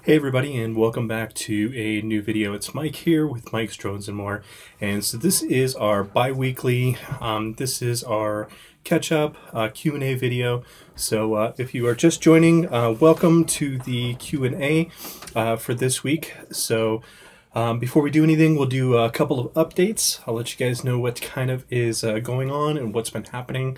Hey everybody, and welcome back to a new video. It's Mike here with Mike's Drones and More. And so this is our bi-weekly, this is our catch-up Q&A video. So if you are just joining, welcome to the Q&A for this week. So before we do anything, we'll do a couple of updates. I'll let you guys know what kind of is going on and what's been happening.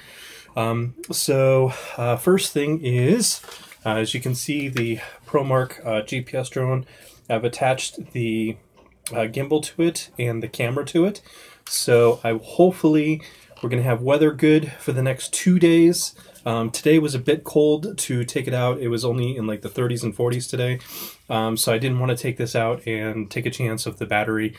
First thing is, as you can see, the ProMark GPS drone, I've attached the gimbal to it and the camera to it. So hopefully we're going to have weather good for the next 2 days. Today was a bit cold to take it out. It was only in like the 30s and 40s today. So I didn't want to take this out and take a chance of the battery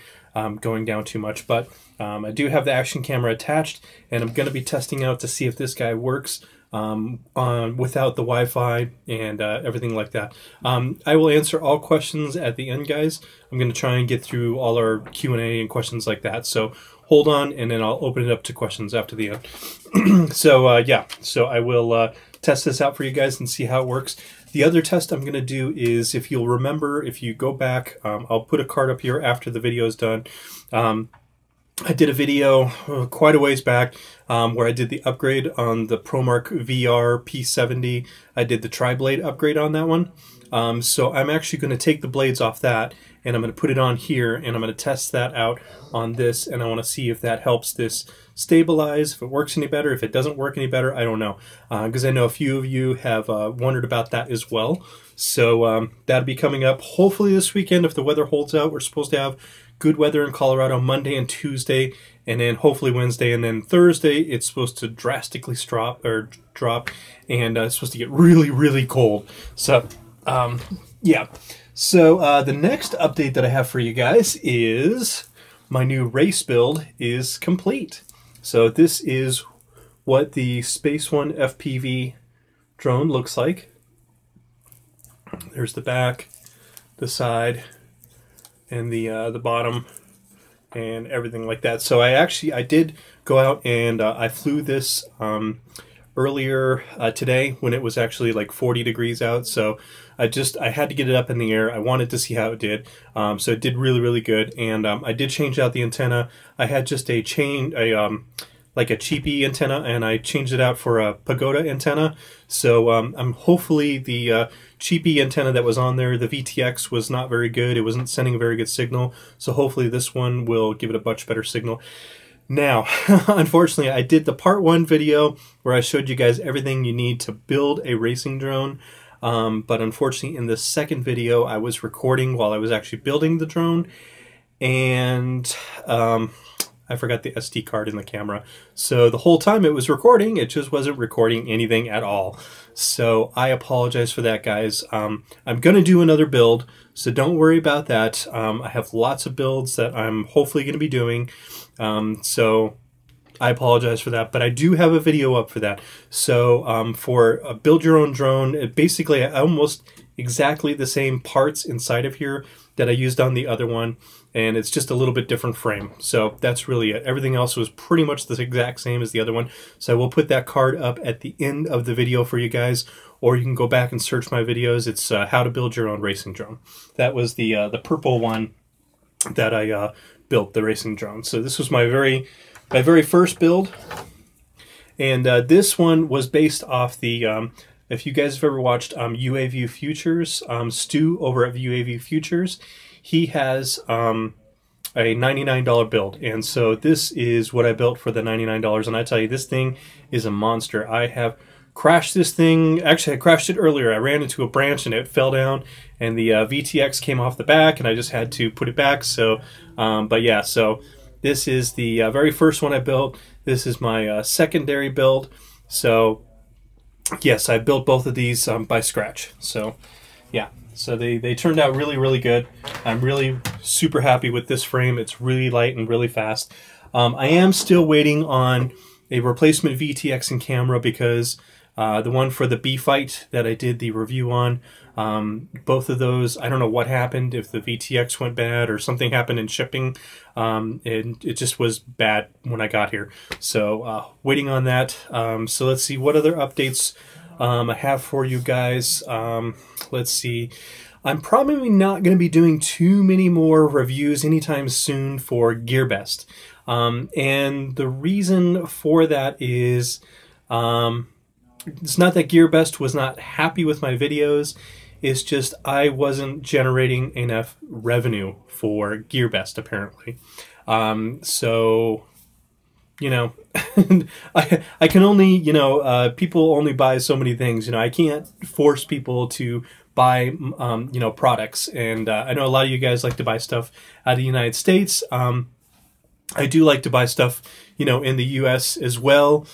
going down too much. But I do have the action camera attached, and I'm going to be testing out to see if this guy works without the Wi-Fi and everything like that. I will answer all questions at the end, guys. I'm going to try and get through all our Q&A and questions like that. So hold on, and then I'll open it up to questions after the end. So I will test this out for you guys and see how it works. The other test I'm going to do is, if you'll remember, if you go back, I'll put a card up here after the video is done. I did a video quite a ways back where I did the upgrade on the ProMark VR P70. I did the tri-blade upgrade on that one. So I'm actually going to take the blades off that, and I'm going to put it on here, and I'm going to test that out on this, and I want to see if that helps this stabilize, if it works any better. If it doesn't work any better, I don't know, because I know a few of you have wondered about that as well. So that'll be coming up hopefully this weekend if the weather holds out. We're supposed to have good weather in Colorado Monday and Tuesday, and then hopefully Wednesday, and then Thursday it's supposed to drastically drop, and it's supposed to get really, really cold. So yeah. So the next update that I have for you guys is my new race build is complete. So this is what the Space One FPV drone looks like. There's the back, the side, and the bottom, and everything like that. So I did go out and I flew this earlier today when it was actually like 40 degrees out. So I had to get it up in the air. I wanted to see how it did. So it did really, really good. And I did change out the antenna. I had just like a cheapy antenna, and I changed it out for a pagoda antenna. So I'm hopefully the cheapy antenna that was on there, the VTX, was not very good. It wasn't sending a very good signal. So hopefully this one will give it a much better signal. Now, unfortunately, I did the part 1 video where I showed you guys everything you need to build a racing drone. But unfortunately, in the second video, I was recording while I was actually building the drone, and I forgot the SD card in the camera. So the whole time it was recording, it just wasn't recording anything at all. So I apologize for that, guys. I'm going to do another build, so don't worry about that. I have lots of builds that I'm hopefully going to be doing. So I apologize for that, but I do have a video up for that. So for a build your own drone, basically almost exactly the same parts inside of here that I used on the other one, and it's just a little bit different frame. So that's really it. Everything else was pretty much the exact same as the other one. So I will put that card up at the end of the video for you guys, or you can go back and search my videos. It's how to build your own racing drone. That was the purple one that I built, the racing drone. So this was my very first build, and this one was based off the if you guys have ever watched UAV Futures, Stu over at UAV Futures, he has a $99 build, and so this is what I built for the $99, and I tell you, this thing is a monster. I have crashed this thing. Actually, I crashed it earlier. I ran into a branch and it fell down, and the VTX came off the back, and I just had to put it back. So, but yeah, so this is the very first one I built. This is my secondary build. So yes, I built both of these by scratch. So yeah, so they turned out really, really good. I'm really super happy with this frame. It's really light and really fast. I am still waiting on a replacement VTX and camera, because the one for the B Fight that I did the review on, both of those, I don't know what happened, if the VTX went bad or something happened in shipping, and it just was bad when I got here. So waiting on that. So let's see what other updates I have for you guys. Let's see. I'm probably not going to be doing too many more reviews anytime soon for GearBest. And the reason for that is it's not that GearBest was not happy with my videos. It's just I wasn't generating enough revenue for GearBest, apparently. So, you know, I can only, you know, people only buy so many things. You know, I can't force people to buy, you know, products. And I know a lot of you guys like to buy stuff out of the United States. I do like to buy stuff, you know, in the U.S. as well.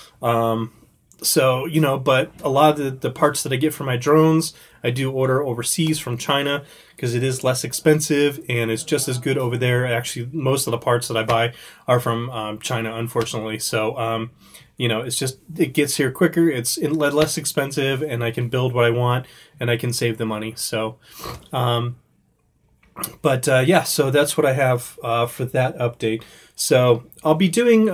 So, you know, but a lot of the parts that I get for my drones, I do order overseas from China because it is less expensive and it's just as good over there. Actually, most of the parts that I buy are from China, unfortunately. So, you know, it's just, it gets here quicker, it's less expensive, and I can build what I want and I can save the money. So, yeah, so that's what I have for that update. So I'll be doing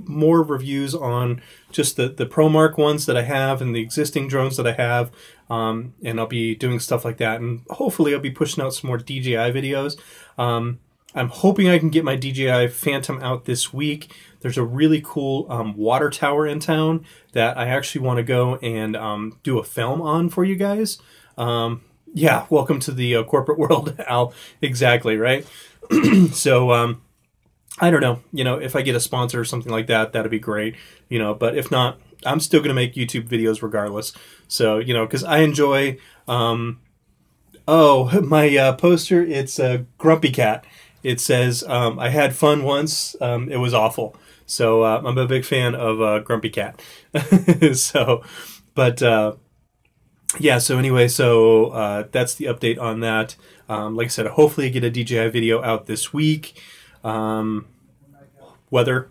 more reviews on just the ProMark ones that I have and the existing drones that I have, and I'll be doing stuff like that. And hopefully I'll be pushing out some more DJI videos. I'm hoping I can get my DJI Phantom out this week. There's a really cool water tower in town that I actually want to go and do a film on for you guys. Yeah, welcome to the corporate world, Al. Exactly, right? So, I don't know, you know, if I get a sponsor or something like that, that'd be great, you know, but if not, I'm still going to make YouTube videos regardless. So, you know, because I enjoy, oh, my poster, it's a Grumpy Cat. It says, I had fun once, it was awful. So, I'm a big fan of Grumpy Cat. So, but, yeah, so anyway, so that's the update on that. Like I said, hopefully I get a DJI video out this week. Weather,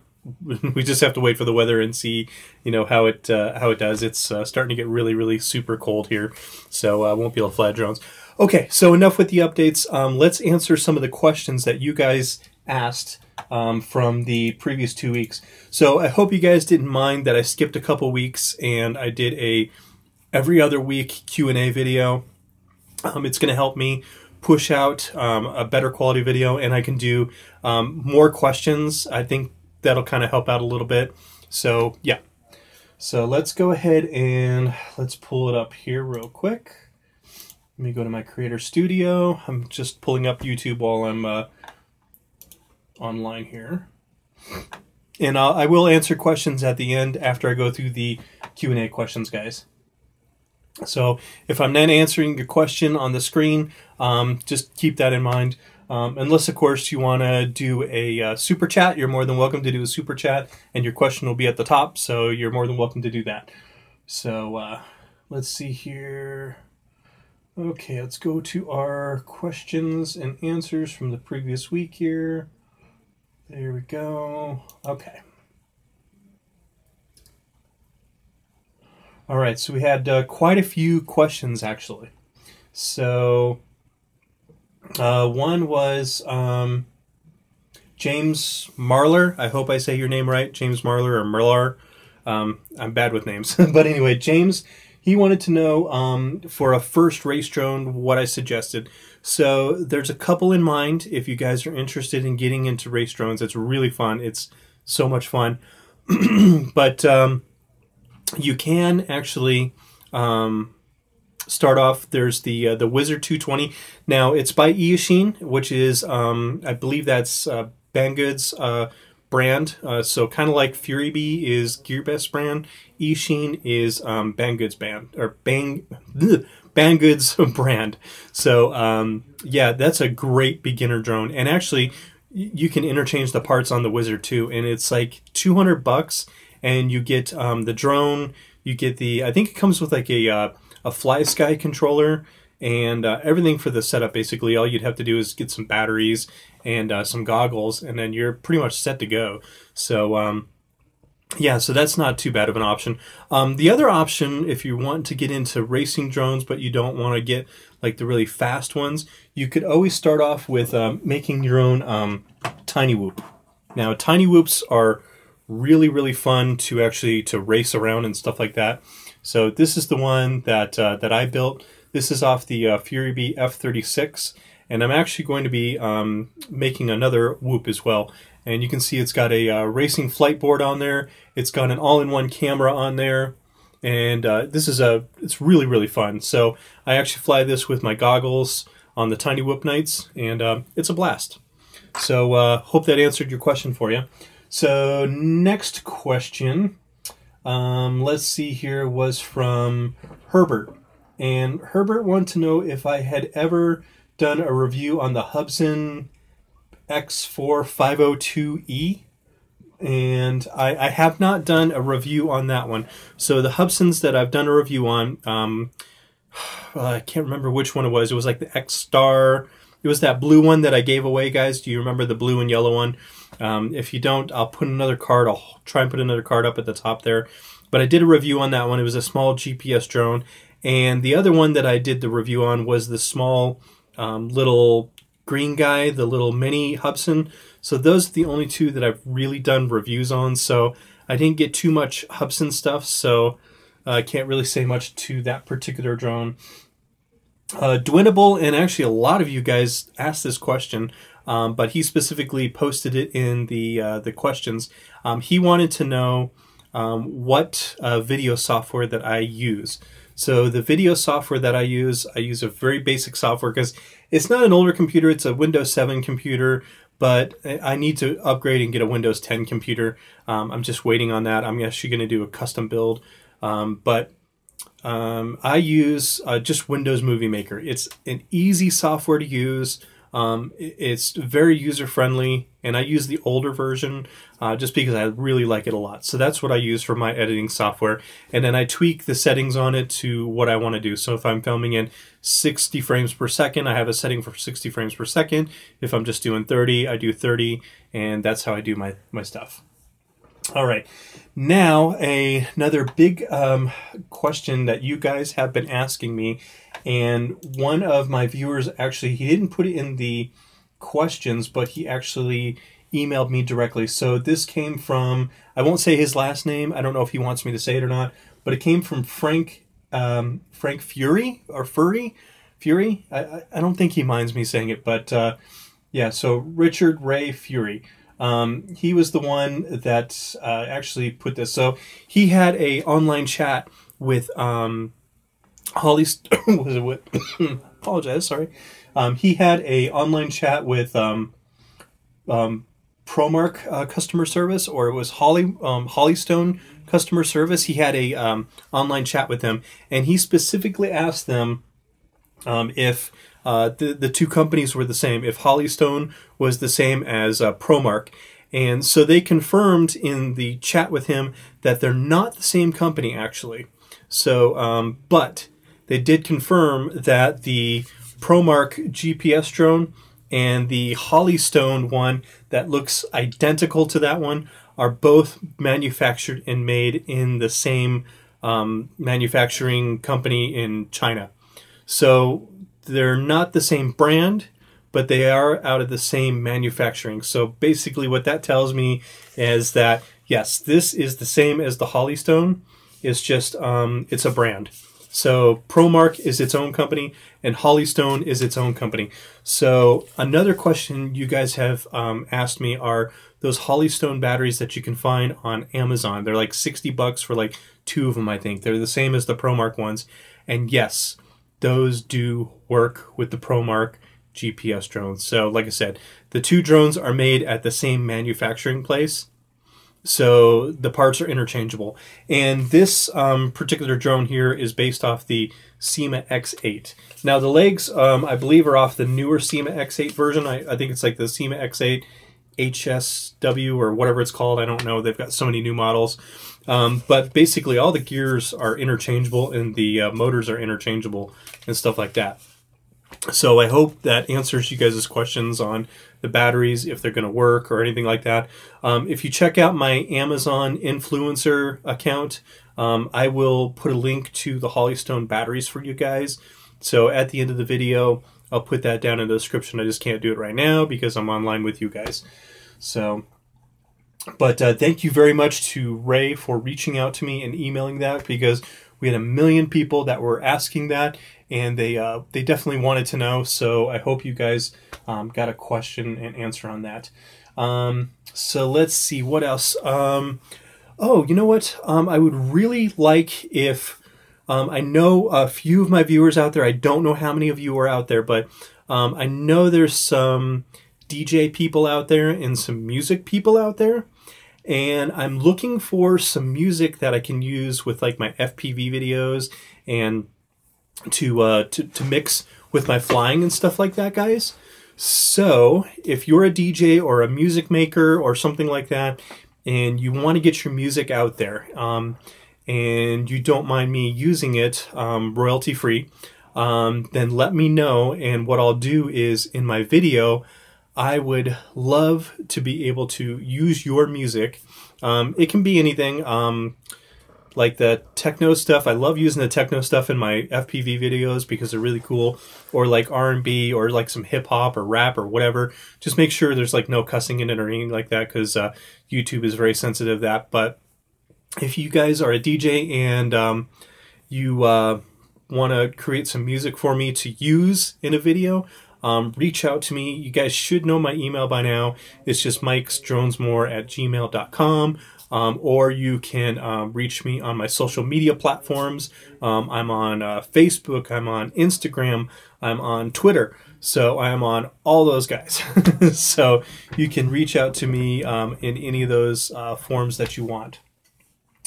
we just have to wait for the weather and see, you know, how it does. It's starting to get really, really super cold here, so I won't be able to fly drones. Okay, so enough with the updates. Let's answer some of the questions that you guys asked from the previous 2 weeks. So I hope you guys didn't mind that I skipped a couple weeks and I did a every other week Q&A video. It's going to help me push out a better quality video, and I can do more questions. I think that'll kind of help out a little bit. So yeah, so let's go ahead and let's pull it up here real quick. Let me go to my Creator Studio. I'm just pulling up YouTube while I'm online here, and I will answer questions at the end after I go through the Q&A questions, guys. So if I'm not answering your question on the screen, just keep that in mind. Unless, of course, you want to do a super chat, you're more than welcome to do a super chat, and your question will be at the top, so you're more than welcome to do that. So let's see here. Okay, let's go to our questions and answers from the previous week here. There we go. Okay. All right, so we had quite a few questions, actually. So one was James Marler. I hope I say your name right, James Marler or Merlar. I'm bad with names. But anyway, James, he wanted to know for a first race drone what I suggested. So there's a couple in mind if you guys are interested in getting into race drones. It's really fun. It's so much fun. But you can actually start off. There's the Wizard 220. Now it's by Eachine, which is I believe that's Banggood's brand. So kind of like Fury Bee is GearBest brand, Eachine is Banggood's brand, or Banggood's brand. So yeah, that's a great beginner drone, and actually you can interchange the parts on the Wizard too, and it's like $200. And you get the drone, you get the, I think it comes with like a Fly Sky controller and everything for the setup. Basically, all you'd have to do is get some batteries and some goggles, and then you're pretty much set to go. So, yeah, so that's not too bad of an option. The other option, if you want to get into racing drones, but you don't want to get like the really fast ones, you could always start off with making your own Tiny Whoop. Now, Tiny Whoops are really, really fun to actually to race around and stuff like that. So this is the one that that I built. This is off the Fury Bee F36, and I'm actually going to be making another Whoop as well. And you can see it's got a racing flight board on there. It's got an all-in-one camera on there, and it's really, really fun. So I actually fly this with my goggles on the Tiny Whoop nights, and it's a blast. So hope that answered your question for you. So next question, let's see here, was from Herbert. And Herbert wanted to know if I had ever done a review on the Hubsan X4502E. And I have not done a review on that one. So the Hubsans that I've done a review on, I can't remember which one it was. It was like the X-Star. It was that blue one that I gave away, guys. Do you remember the blue and yellow one? If you don't, I'll put another card. I'll try and put another card up at the top there. But I did a review on that one. It was a small GPS drone. And the other one that I did the review on was the small little green guy, the little mini Hubsan. So those are the only two that I've really done reviews on. So I didn't get too much Hubsan stuff, so I can't really say much to that particular drone. Dwinnable, and actually a lot of you guys asked this question, but he specifically posted it in the questions. He wanted to know what video software that I use. So the video software that I use a very basic software because it's not an older computer. It's a Windows 7 computer, but I need to upgrade and get a Windows 10 computer. I'm just waiting on that. I'm actually going to do a custom build, but I use just Windows Movie Maker. It's an easy software to use. It's very user-friendly, and I use the older version just because I really like it a lot. So that's what I use for my editing software, and then I tweak the settings on it to what I want to do. So if I'm filming in 60 frames per second, I have a setting for 60 frames per second. If I'm just doing 30, I do 30, and that's how I do my stuff. All right, now another big question that you guys have been asking me, and one of my viewers actually, he didn't put it in the questions, but he actually emailed me directly. So this came from, I won't say his last name, I don't know if he wants me to say it or not, but it came from Frank Fury, or Fury? I don't think he minds me saying it, but yeah, so Richard Ray Fury. He was the one that actually put this. So he had a online chat with Hollystone. Was it with? Apologize, sorry. He had a online chat with ProMark customer service, or it was Hollystone customer service. He had a online chat with them, and he specifically asked them if the two companies were the same, if Hollystone was the same as ProMark. And so they confirmed in the chat with him that they're not the same company, actually. So, but they did confirm that the ProMark GPS drone and the Hollystone one that looks identical to that one are both manufactured and made in the same manufacturing company in China. So they're not the same brand, but they are out of the same manufacturing. So basically what that tells me is that, yes, this is the same as the Hollystone. It's just, it's a brand. So ProMark is its own company, and Hollystone is its own company. So another question you guys have asked me are those Hollystone batteries that you can find on Amazon. They're like $60 for like 2 of them, I think. They're the same as the ProMark ones. And yes, those do work with the ProMark GPS drones. So like I said, the 2 drones are made at the same manufacturing place. So the parts are interchangeable. And this particular drone here is based off the SEMA X8. Now the legs, I believe, are off the newer SEMA X8 version. I think it's like the SEMA X8 HSW or whatever it's called. I don't know. They've got so many new models. But basically all the gears are interchangeable and the motors are interchangeable and stuff like that. So I hope that answers you guys' questions on the batteries, if they're going to work or anything like that. If you check out my Amazon influencer account, I will put a link to the Hollystone batteries for you guys. So at the end of the video, I'll put that down in the description. I just can't do it right now because I'm online with you guys. So, but thank you very much to Ray for reaching out to me and emailing that, because We had 1 million people that were asking that, and they definitely wanted to know. So I hope you guys got a question and answer on that. So let's see what else. Oh, you know what? I would really like if I know a few of my viewers out there. I don't know how many of you are out there, but I know there's some DJ people out there and some music people out there. And I'm looking for some music that I can use with like my FPV videos and to mix with my flying and stuff like that, guys. So if you're a DJ or a music maker or something like that, and you want to get your music out there, and you don't mind me using it royalty free, then let me know. And what I'll do is in my video, I would love to be able to use your music. It can be anything, like the techno stuff. I love using the techno stuff in my FPV videos because they're really cool. Or like R&B or like some hip hop or rap or whatever. Just make sure there's like no cussing in it or anything like that, because YouTube is very sensitive to that. But if you guys are a DJ and you want to create some music for me to use in a video, reach out to me. You guys should know my email by now. It's just mikesdronesmore@gmail.com. Or you can reach me on my social media platforms. I'm on Facebook, I'm on Instagram, I'm on Twitter. So I'm on all those guys. So you can reach out to me in any of those forms that you want.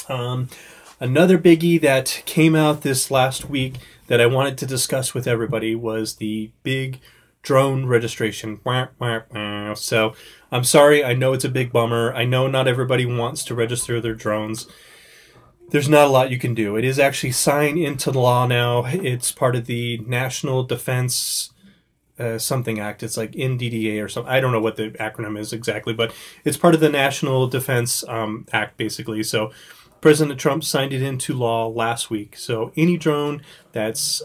Another biggie that came out this last week that I wanted to discuss with everybody was the big drone registration. So I'm sorry, I know it's a big bummer. I know not everybody wants to register their drones. There's not a lot you can do. It is actually signed into law now. It's part of the National Defense something Act. It's like NDDA or something. I don't know what the acronym is exactly, but it's part of the National Defense Act basically. So President Trump signed it into law last week. So any drone that's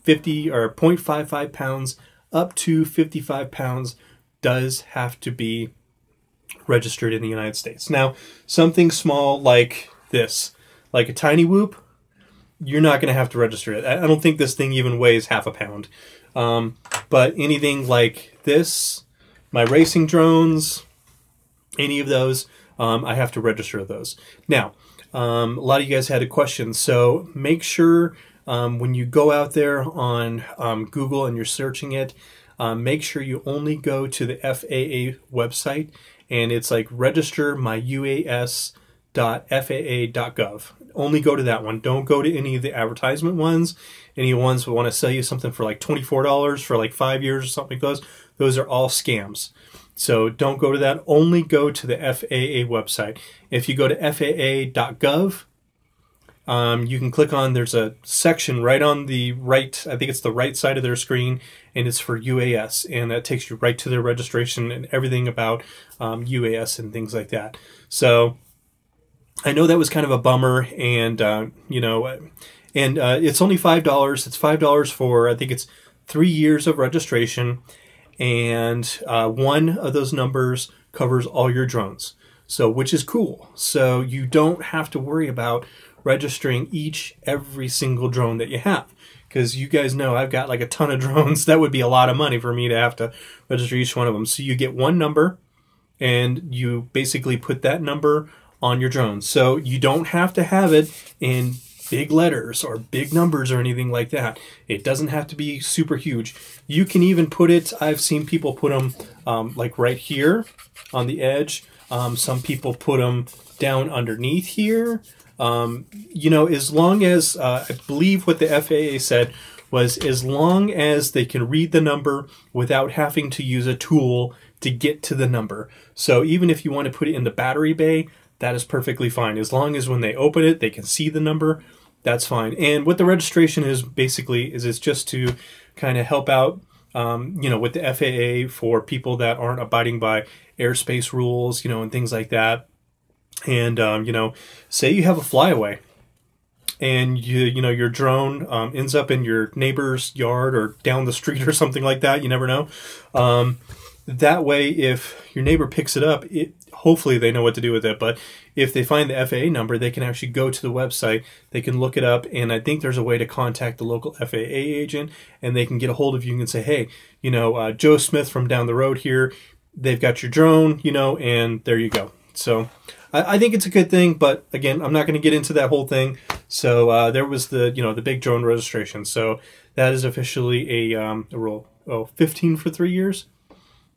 50 or 0.55 pounds up to 55 pounds does have to be registered in the United States. Now, something small like this, like a tiny whoop, you're not going to have to register it. I don't think this thing even weighs half a pound. But anything like this, my racing drones, any of those, I have to register those. Now, a lot of you guys had a question, so make sure when you go out there on Google and you're searching it, make sure you only go to the FAA website, and it's like registermyuas.faa.gov. Only go to that one. Don't go to any of the advertisement ones. Any ones who want to sell you something for like $24 for like 5 years or something like those. Those are all scams. So don't go to that. Only go to the FAA website. If you go to faa.gov, you can click on, there's a section right on the right, I think it's the right side of their screen, and it's for UAS, and that takes you right to their registration and everything about UAS and things like that. So I know that was kind of a bummer, and it's only $5. It's $5 for, I think it's 3 years of registration, and one of those numbers covers all your drones. So, which is cool. So you don't have to worry about registering every single drone that you have, because you guys know I've got like a ton of drones. That would be a lot of money for me to have to register each one of them. So you get one number, and you basically put that number on your drone. So you don't have to have it in big letters or big numbers or anything like that. It doesn't have to be super huge. You can even put it, I've seen people put them like right here on the edge. Some people put them down underneath here. As long as, I believe what the FAA said was, as long as they can read the number without having to use a tool to get to the number. So even if you want to put it in the battery bay, that is perfectly fine. As long as when they open it, they can see the number, that's fine. And what the registration is basically is it's just to kind of help out, with the FAA for people that aren't abiding by airspace rules, and things like that. And, say you have a flyaway and your drone ends up in your neighbor's yard or down the street or something like that. You never know. that way, if your neighbor picks it up, hopefully they know what to do with it. But if they find the FAA number, they can actually go to the website, they can look it up, and I think there's a way to contact the local FAA agent, and they can get a hold of you and say, hey, you know, Joe Smith from down the road here, they've got your drone, you know, and there you go. So I think it's a good thing, but again, I'm not going to get into that whole thing. So there was the, you know, the big drone registration. So that is officially a rule. Oh, 15 for 3 years?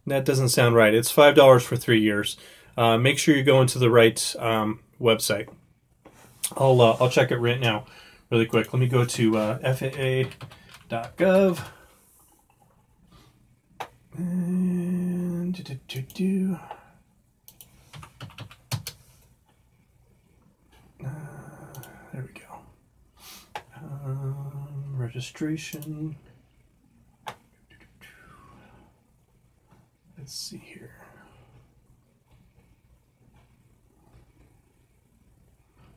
That doesn't sound right. It's $5 for 3 years. Make sure you're going to the right website. I'll check it right now, really quick. Let me go to FAA.gov. And there we go. Registration. Let's see here.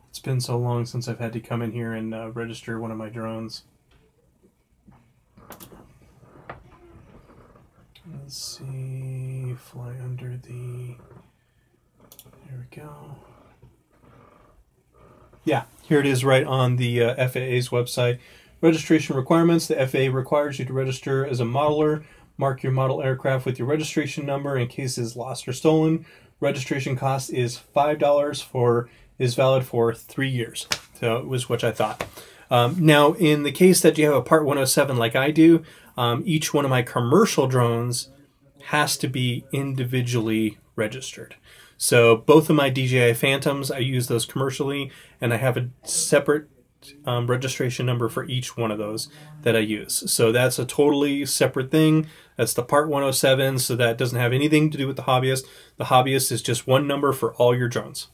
It's been so long since I've had to come in here and register one of my drones. Let's see, fly under the, there we go. Yeah, here it is right on the FAA's website. Registration requirements. The FAA requires you to register as a modeler. Mark your model aircraft with your registration number in case it's lost or stolen. Registration cost is $5 is valid for 3 years. So it was what I thought. Now, in the case that you have a Part 107 like I do, each one of my commercial drones has to be individually registered. So both of my DJI Phantoms, I use those commercially, and I have a separate registration number for each one of those that I use. So that's a totally separate thing. That's the Part 107, so that doesn't have anything to do with the hobbyist. The hobbyist is just one number for all your drones.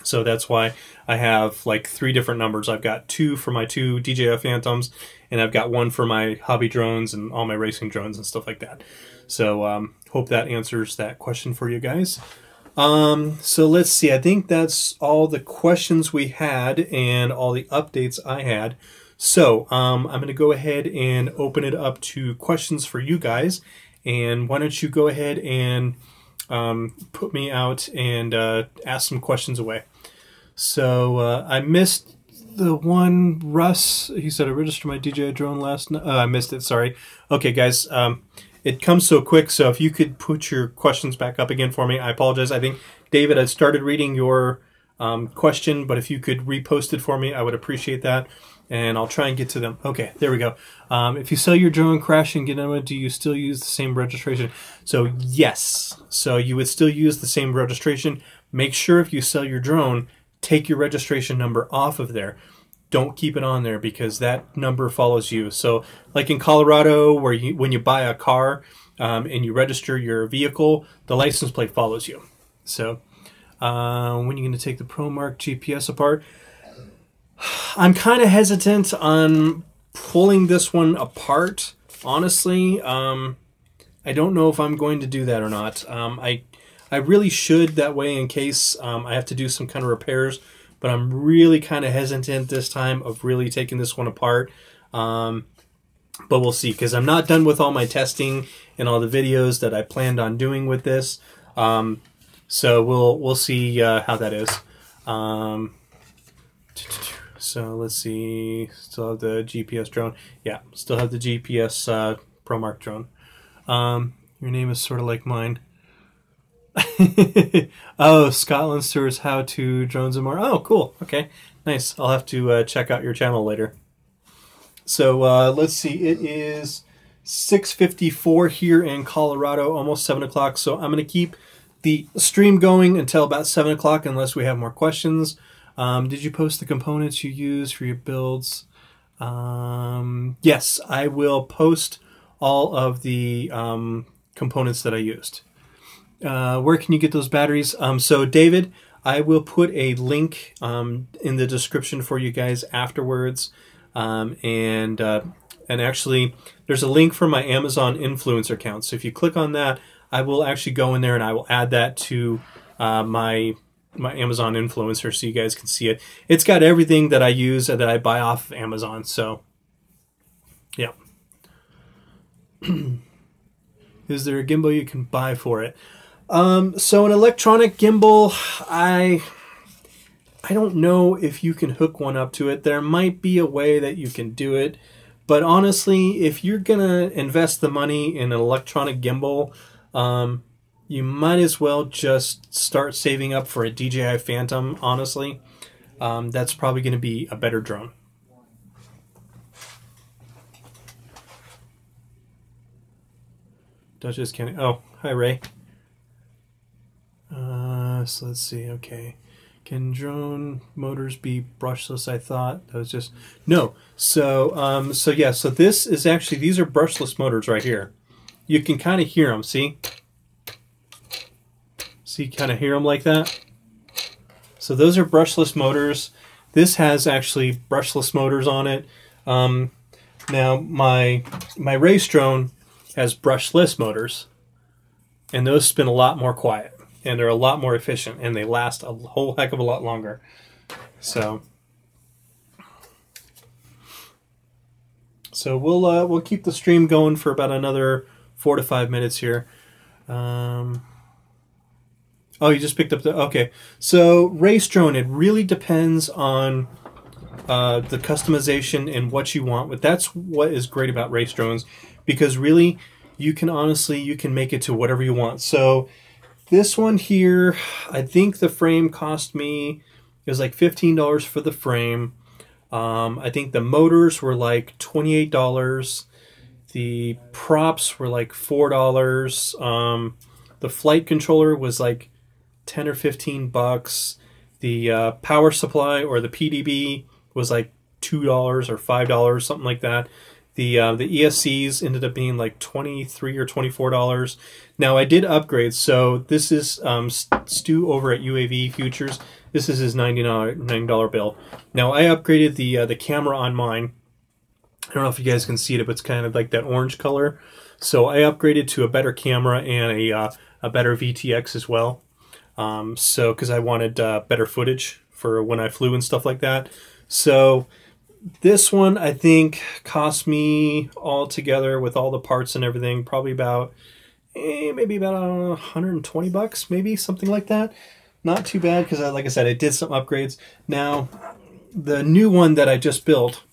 So that's why I have like 3 different numbers. I've got 2 for my 2 DJI Phantoms, and I've got 1 for my hobby drones and all my racing drones and stuff like that. So hope that answers that question for you guys. So let's see. I think that's all the questions we had and all the updates I had. So I'm going to go ahead and open it up to questions for you guys. And why don't you go ahead and put me out and ask some questions away. So I missed the one, Russ. He said I registered my DJI drone last night. I missed it. Sorry. Okay, guys. It comes so quick, so if you could put your questions back up again for me, I apologize. I think, David, I started reading your question, but if you could repost it for me, I would appreciate that, and I'll try and get to them. Okay, there we go. If you sell your drone, crash and get on it, do you still use the same registration? So, yes. So you would still use the same registration. Make sure if you sell your drone, take your registration number off of there. Don't keep it on there because that number follows you. So like in Colorado, where when you buy a car and you register your vehicle, the license plate follows you. So when are you going to take the ProMark GPS apart? I'm kind of hesitant on pulling this one apart, honestly. I don't know if I'm going to do that or not. I really should, that way in case I have to do some kind of repairs. But I'm really kind of hesitant this time of really taking this one apart. But we'll see, because I'm not done with all my testing and all the videos that I planned on doing with this. So we'll see how that is. So let's see. Still have the GPS drone. Yeah, still have the GPS ProMark drone. Your name is sort of like mine. Oh, Scotland Stewart's How to Drones and More. Oh, cool. Okay, nice. I'll have to check out your channel later. So let's see. It is 6:54 here in Colorado, almost 7 o'clock. So I'm going to keep the stream going until about 7 o'clock unless we have more questions. Did you post the components you use for your builds? Yes, I will post all of the components that I used. Where can you get those batteries? So David, I will put a link in the description for you guys afterwards. And actually, there's a link for my Amazon influencer account. So if you click on that, I will actually go in there and I will add that to my Amazon influencer so you guys can see it. It's got everything that I use and that I buy off of Amazon. So, yeah. Is there a gimbal you can buy for it? So an electronic gimbal, I don't know if you can hook one up to it. There might be a way that you can do it, but honestly, if you're gonna invest the money in an electronic gimbal, you might as well just start saving up for a DJI Phantom, honestly. That's probably going to be a better drone. Duchess County. Oh, hi, Ray. So let's see. Okay. Can drone motors be brushless? I thought that was just... No. So, yeah. So this is actually... These are brushless motors right here. You can kind of hear them, see? See, kind of hear them like that. So those are brushless motors. This has actually brushless motors on it. Now my race drone has brushless motors, and those spin a lot more quiet, and they're a lot more efficient, and they last a whole heck of a lot longer. So we'll keep the stream going for about another 4 to 5 minutes here. Oh, you just picked up the... Okay. So, race drone, it really depends on the customization and what you want. But that's what is great about race drones, because really, you can make it to whatever you want. So, this one here, I think the frame cost me... It was like $15 for the frame. I think the motors were like $28. The props were like $4. The flight controller was like 10 or 15 bucks. The power supply, or the PDB, was like $2 or $5, something like that. The ESCs ended up being like $23 or $24. Now I did upgrade, so this is Stu over at UAV Futures. This is his $99 bill. Now I upgraded the camera on mine. I don't know if you guys can see it, but it's kind of like that orange color. So I upgraded to a better camera and a better VTX as well. So because I wanted better footage for when I flew and stuff like that. So this one, I think, cost me all together with all the parts and everything probably about maybe about 120 bucks, maybe something like that. Not too bad, because like I said, I did some upgrades. Now the new one that I just built,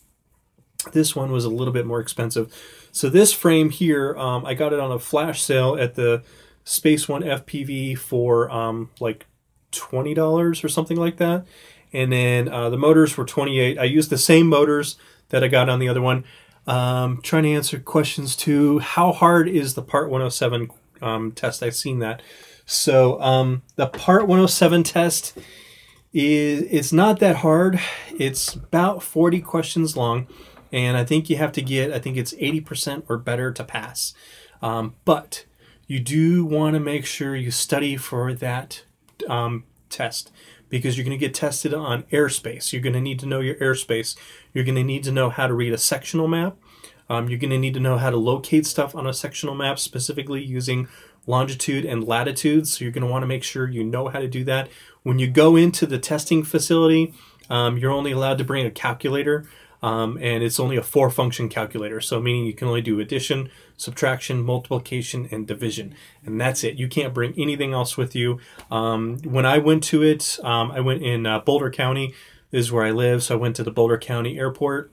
this one was a little bit more expensive. So this frame here, I got it on a flash sale at the Space One FPV for like $20 or something like that. And then the motors were $28. I used the same motors that I got on the other one. Trying to answer questions too. How hard is the Part 107 test? I've seen that. So the Part 107 test it's not that hard. It's about 40 questions long, and I think you have to get, I think it's 80% or better to pass. But you do want to make sure you study for that test, because you're going to get tested on airspace. You're going to need to know your airspace. You're going to need to know how to read a sectional map. You're going to need to know how to locate stuff on a sectional map, specifically using longitude and latitude. So you're going to want to make sure you know how to do that. When you go into the testing facility, you're only allowed to bring a calculator, and it's only a 4-function calculator. So meaning you can only do addition, subtraction, multiplication, and division. And that's it. You can't bring anything else with you. When I went to it, I went in Boulder County. This is where I live. So I went to the Boulder County Airport.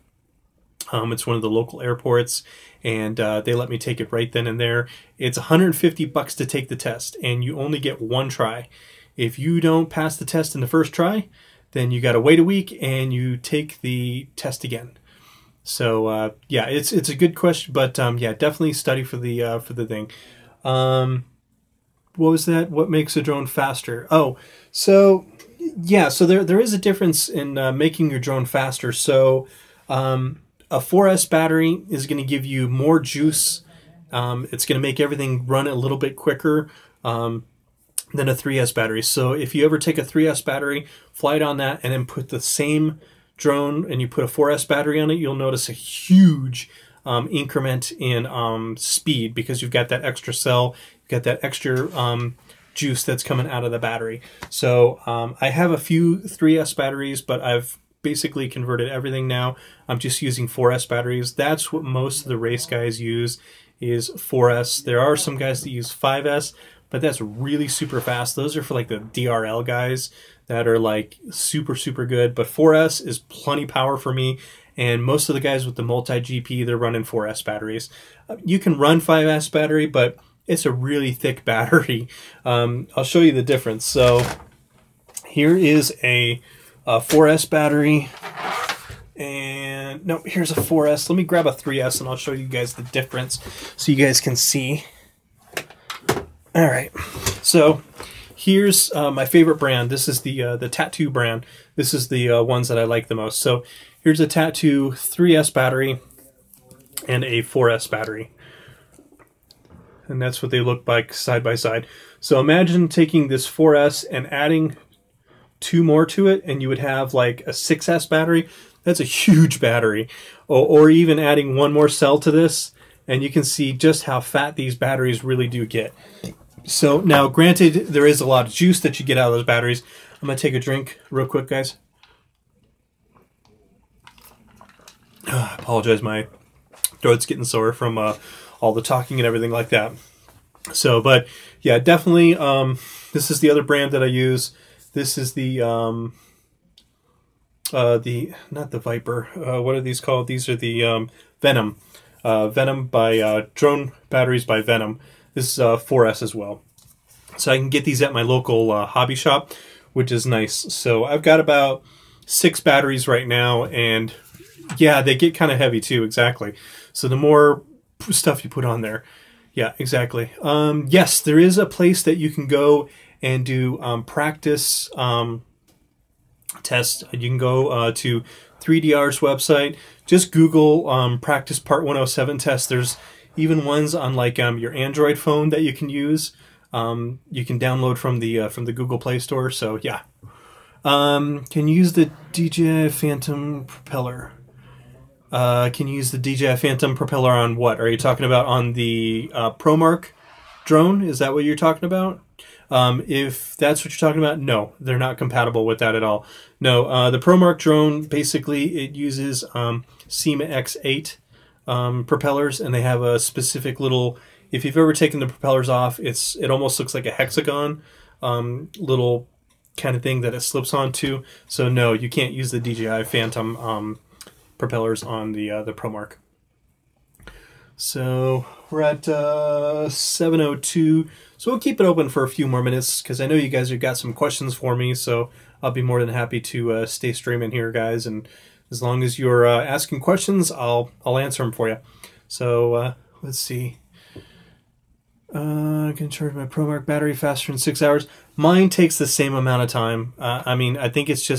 It's one of the local airports, and they let me take it right then and there. It's 150 bucks to take the test, and you only get one try. If you don't pass the test in the first try, then you got to wait a week and you take the test again. So yeah, it's a good question, but yeah, definitely study for the thing. What was that? What makes a drone faster? Oh, so yeah, so there is a difference in making your drone faster. So a 4S battery is going to give you more juice. It's going to make everything run a little bit quicker than a 3S battery. So if you ever take a 3S battery, fly it on that, and then put the same drone and you put a 4S battery on it, you'll notice a huge increment in speed, because you've got that extra cell, you've got that extra juice that's coming out of the battery. So I have a few 3S batteries, but I've basically converted everything now. I'm just using 4S batteries. That's what most of the race guys use, is 4S. There are some guys that use 5S, but that's really super fast. Those are for like the DRL guys that are like super, super good. But 4S is plenty power for me. And most of the guys with the multi-GP, they're running 4S batteries. You can run 5S battery, but it's a really thick battery. I'll show you the difference. So here is a 4S battery. And no, here's a 4S. Let me grab a 3S and I'll show you guys the difference so you guys can see. All right, so here's my favorite brand. This is the Tattoo brand. This is the ones that I like the most. So here's a Tattoo 3S battery and a 4S battery. And that's what they look like side by side. So imagine taking this 4S and adding 2 more to it, and you would have like a 6S battery. That's a huge battery. Or even adding 1 more cell to this, and you can see just how fat these batteries really do get. So now, granted, there is a lot of juice that you get out of those batteries. I'm going to take a drink real quick, guys. I apologize, my throat's getting sore from all the talking and everything like that. So, but yeah, definitely, this is the other brand that I use. This is the not the Viper. What are these called? These are the Venom. Venom by Drone Batteries by Venom. This is 4S as well. So I can get these at my local hobby shop, which is nice. So I've got about 6 batteries right now, and yeah, they get kind of heavy too, exactly. So the more stuff you put on there, yeah, exactly. Yes, there is a place that you can go and do practice tests. You can go to 3DR's website. Just Google practice part 107 test. There's even ones on like your Android phone that you can use. You can download from the Google Play Store. So yeah, can you use the DJI Phantom propeller? Can you use the DJI Phantom propeller on what? Are you talking about on the ProMark drone? Is that what you're talking about? If that's what you're talking about, no, they're not compatible with that at all. No, the ProMark drone, basically it uses SEMA X8 propellers, and they have a specific little, if you've ever taken the propellers off, it almost looks like a hexagon little kind of thing that it slips onto. So no, you can't use the DJI Phantom propellers on the ProMark. So we're at 7:02. So we'll keep it open for a few more minutes because I know you guys have got some questions for me. So I'll be more than happy to stay streaming here, guys. And as long as you're asking questions, I'll answer them for you. So let's see. I can charge my ProMark battery faster in 6 hours. Mine takes the same amount of time. I mean, I think it's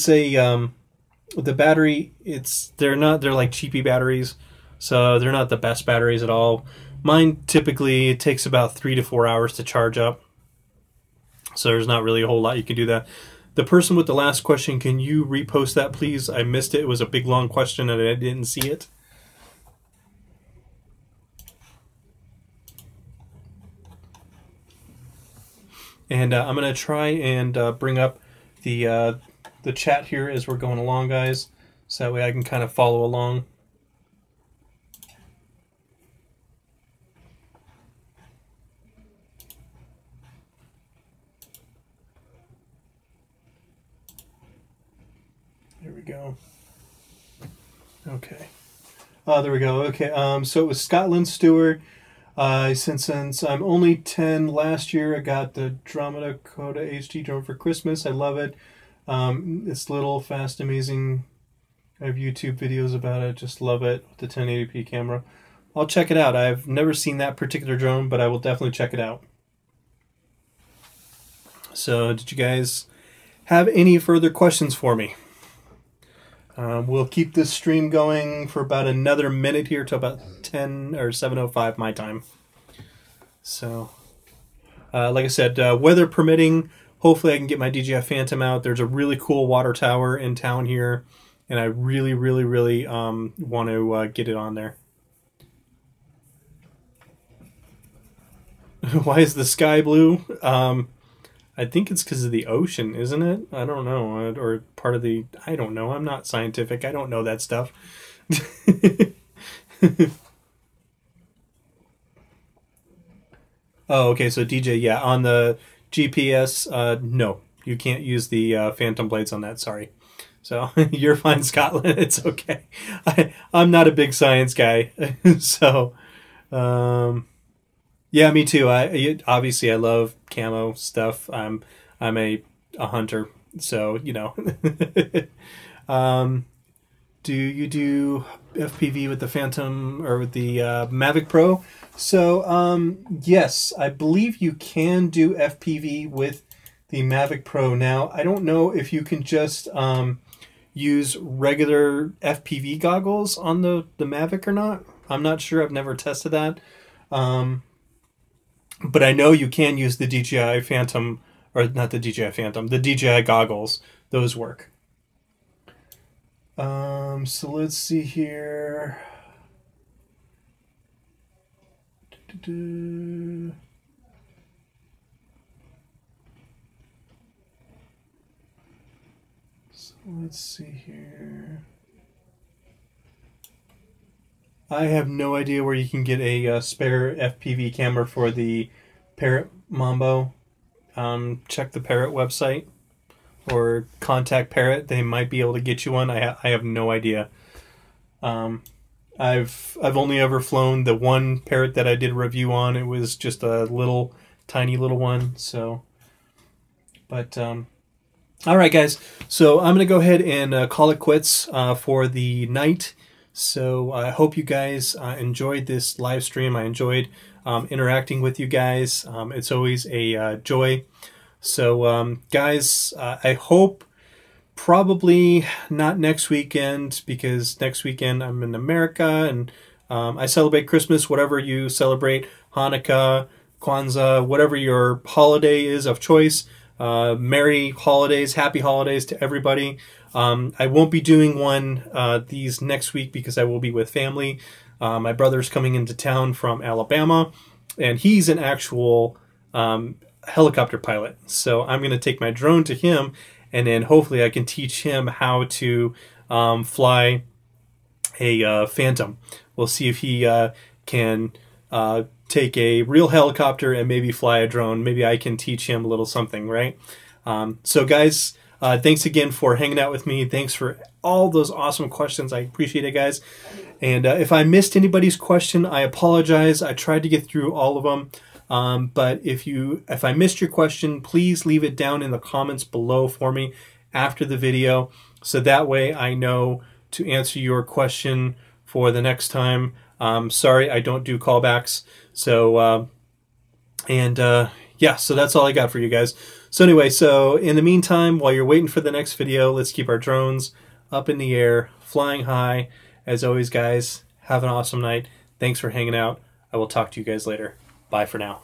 a the battery. They're like cheapy batteries. So they're not the best batteries at all. Mine typically, it takes about 3 to 4 hours to charge up. So there's not really a whole lot you can do that. The person with the last question, can you repost that, please? I missed it. It was a big, long question and I didn't see it. And I'm going to try and bring up the chat here as we're going along, guys. So that way I can kind of follow along. There we go. Okay. There we go. Okay. So it was Scotland Stewart. Since I'm only 10, last year I got the Dromeda Coda HD drone for Christmas. I love it. It's little, fast, amazing. I have YouTube videos about it. Just love it with the 1080p camera. I'll check it out. I've never seen that particular drone, but I will definitely check it out. So did you guys have any further questions for me? We'll keep this stream going for about another minute here till about 10 or 7:05 my time. So, like I said, weather permitting, hopefully I can get my DJI Phantom out. There's a really cool water tower in town here, and I really, really, really want to get it on there. Why is the sky blue? I think it's because of the ocean, isn't it? I don't know. Or part of the... I don't know. I'm not scientific. I don't know that stuff. Oh, okay, so DJ, yeah, on the GPS, no, you can't use the phantom blades on that, sorry. So, you're fine, Scotland, it's okay. I'm not a big science guy, so, yeah, me too. Obviously I love camo stuff. I'm a hunter, so, you know. Do you do FPV with the Phantom or with the Mavic Pro? So, yes, I believe you can do FPV with the Mavic Pro. Now, I don't know if you can just use regular FPV goggles on the Mavic or not. I'm not sure. I've never tested that. But I know you can use the DJI Phantom, or not the DJI Phantom, the DJI goggles. Those work. So let's see here. So let's see here. I have no idea where you can get a spare FPV camera for the Parrot Mambo. Check the Parrot website or contact Parrot. They might be able to get you one. I have no idea. I've only ever flown the one Parrot that I did a review on. It was just a little, tiny little one. So, but all right, guys. So I'm gonna go ahead and call it quits for the night. So I hope you guys enjoyed this live stream. I enjoyed interacting with you guys. It's always a joy. So guys, I hope probably not next weekend, because next weekend I'm in America and I celebrate Christmas, whatever you celebrate, Hanukkah, Kwanzaa, whatever your holiday is of choice. Merry holidays, happy holidays to everybody. I won't be doing one these next week because I will be with family. My brother's coming into town from Alabama, and he's an actual helicopter pilot. So I'm going to take my drone to him, and then hopefully I can teach him how to fly a Phantom. We'll see if he can take a real helicopter and maybe fly a drone. Maybe I can teach him a little something, right? So guys, thanks again for hanging out with me. Thanks for all those awesome questions. I appreciate it, guys. And if I missed anybody's question, I apologize. I tried to get through all of them. But if I missed your question, please leave it down in the comments below for me after the video, so that way I know to answer your question for the next time. Sorry, I don't do callbacks. So, yeah, so that's all I got for you guys. So anyway, so in the meantime, while you're waiting for the next video, let's keep our drones up in the air, flying high. As always, guys, have an awesome night. Thanks for hanging out. I will talk to you guys later. Bye for now.